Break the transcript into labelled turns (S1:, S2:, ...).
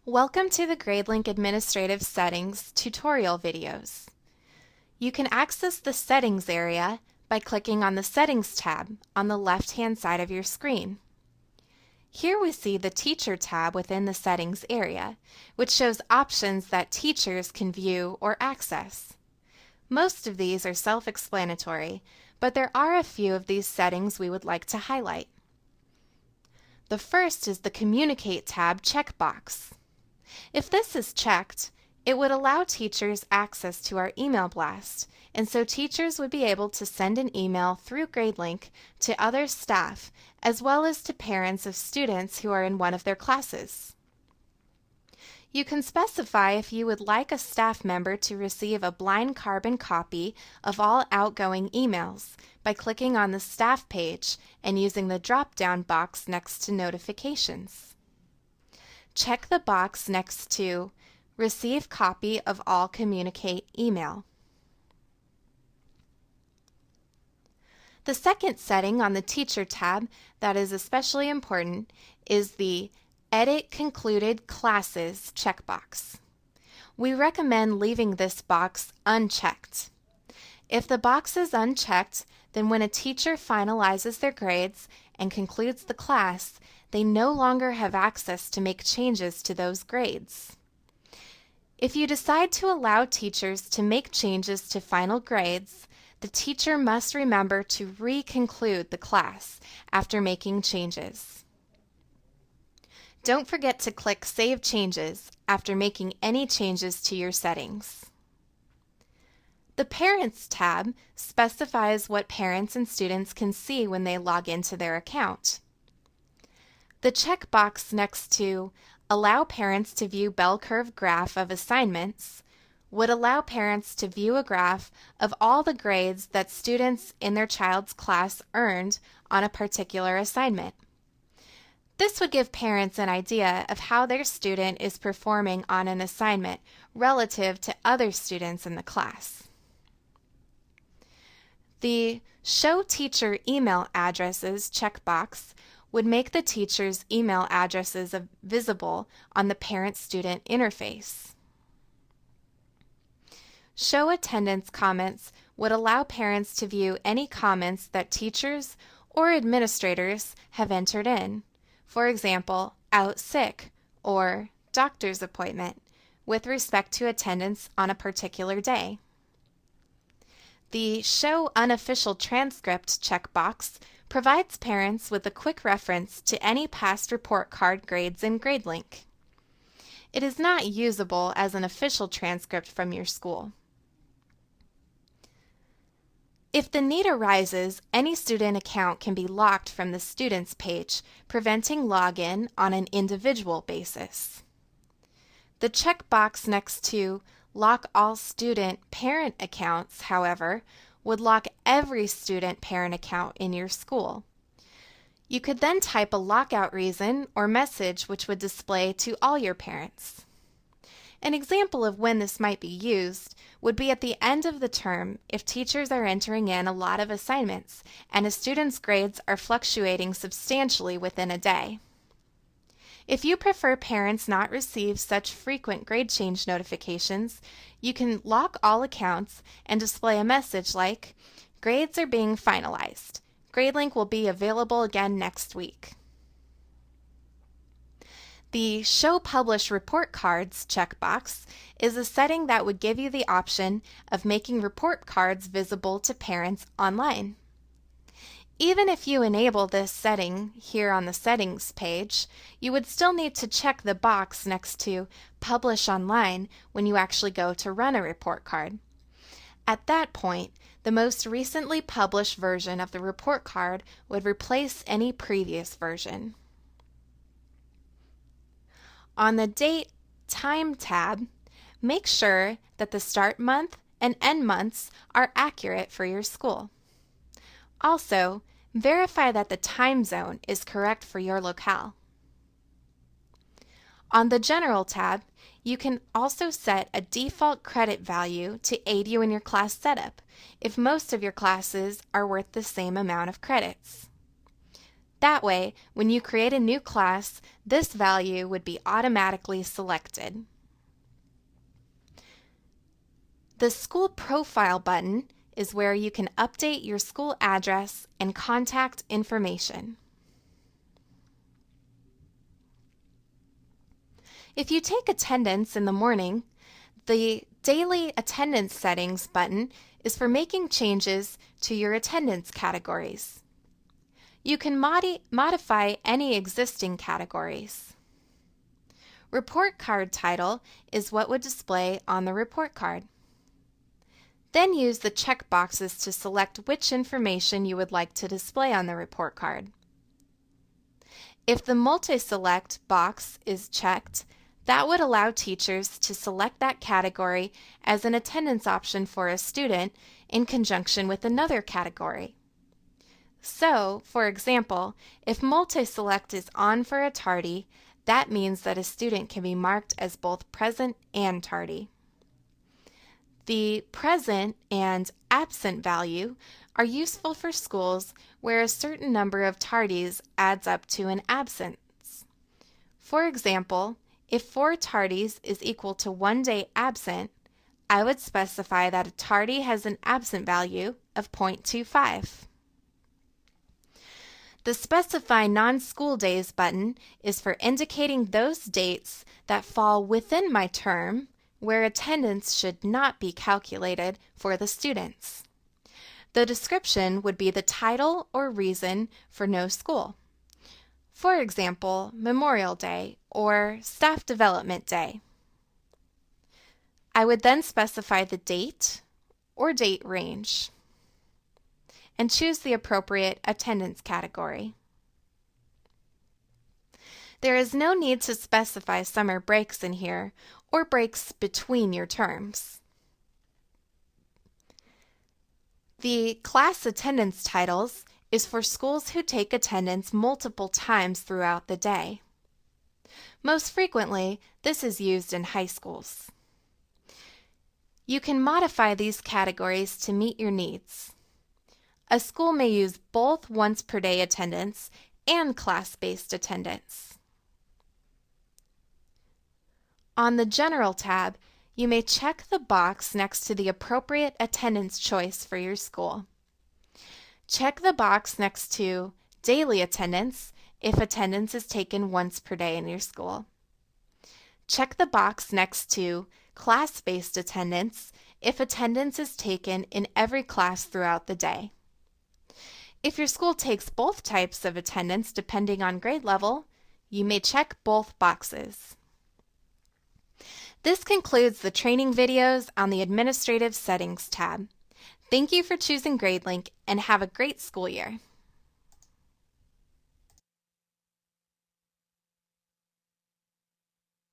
S1: Welcome to the GradeLink Administrative Settings tutorial videos. You can access the Settings area by clicking on the Settings tab on the left-hand side of your screen. Here we see the Teacher tab within the Settings area, which shows options that teachers can view or access. Most of these are self-explanatory, but there are a few of these settings we would like to highlight. The first is the Communicate tab checkbox. If this is checked, it would allow teachers access to our email blast, and so teachers would be able to send an email through GradeLink to other staff as well as to parents of students who are in one of their classes. You can specify if you would like a staff member to receive a blind carbon copy of all outgoing emails by clicking on the staff page and using the drop-down box next to Notifications. Check the box next to Receive Copy of All Communicate Email. The second setting on the Teacher tab that is especially important is the Edit Concluded Classes checkbox. We recommend leaving this box unchecked. If the box is unchecked, then when a teacher finalizes their grades and concludes the class, they no longer have access to make changes to those grades. If you decide to allow teachers to make changes to final grades, the teacher must remember to re-conclude the class after making changes. Don't forget to click Save Changes after making any changes to your settings. The Parents tab specifies what parents and students can see when they log into their account. The checkbox next to Allow Parents to View Bell Curve Graph of Assignments would allow parents to view a graph of all the grades that students in their child's class earned on a particular assignment. This would give parents an idea of how their student is performing on an assignment relative to other students in the class. The Show Teacher Email Addresses checkbox would make the teacher's email addresses visible on the parent-student interface. Show Attendance Comments would allow parents to view any comments that teachers or administrators have entered in. For example, out sick or doctor's appointment with respect to attendance on a particular day. The Show Unofficial Transcript checkbox provides parents with a quick reference to any past report card grades in GradeLink. It is not usable as an official transcript from your school. If the need arises, any student account can be locked from the Students page, preventing login on an individual basis. The checkbox next to Lock All Student Parent Accounts, however, would lock every student parent account in your school. You could then type a lockout reason or message which would display to all your parents. An example of when this might be used would be at the end of the term if teachers are entering in a lot of assignments and a student's grades are fluctuating substantially within a day. If you prefer parents not receive such frequent grade change notifications, you can lock all accounts and display a message like, "Grades are being finalized. GradeLink will be available again next week." The Show Publish Report Cards checkbox is a setting that would give you the option of making report cards visible to parents online. Even if you enable this setting here on the Settings page, you would still need to check the box next to Publish Online when you actually go to run a report card. At that point, the most recently published version of the report card would replace any previous version. On the Date Time tab, make sure that the start month and end months are accurate for your school. Also, verify that the time zone is correct for your locale. On the General tab, you can also set a default credit value to aid you in your class setup if most of your classes are worth the same amount of credits. That way, when you create a new class, this value would be automatically selected. The School Profile button is where you can update your school address and contact information. If you take attendance in the morning, the Daily Attendance Settings button is for making changes to your attendance categories. You can modify any existing categories. Report card title is what would display on the report card. Then use the check boxes to select which information you would like to display on the report card. If the multi-select box is checked, that would allow teachers to select that category as an attendance option for a student in conjunction with another category. So, for example, if multi-select is on for a tardy, that means that a student can be marked as both present and tardy. The present and absent value are useful for schools where a certain number of tardies adds up to an absence. For example, if 4 tardies is equal to 1 day absent, I would specify that a tardy has an absent value of 0.25. The Specify Non-School Days button is for indicating those dates that fall within my term where attendance should not be calculated for the students. The description would be the title or reason for no school. For example, Memorial Day or Staff Development Day. I would then specify the date or date range and choose the appropriate attendance category. There is no need to specify summer breaks in here or breaks between your terms. The class attendance titles is for schools who take attendance multiple times throughout the day. Most frequently, this is used in high schools. You can modify these categories to meet your needs. A school may use both once per day attendance and class-based attendance. On the General tab, you may check the box next to the appropriate attendance choice for your school. Check the box next to Daily Attendance if attendance is taken once per day in your school. Check the box next to Class-Based Attendance if attendance is taken in every class throughout the day. If your school takes both types of attendance depending on grade level, you may check both boxes. This concludes the training videos on the Administrative Settings tab. Thank you for choosing GradeLink and have a great school year.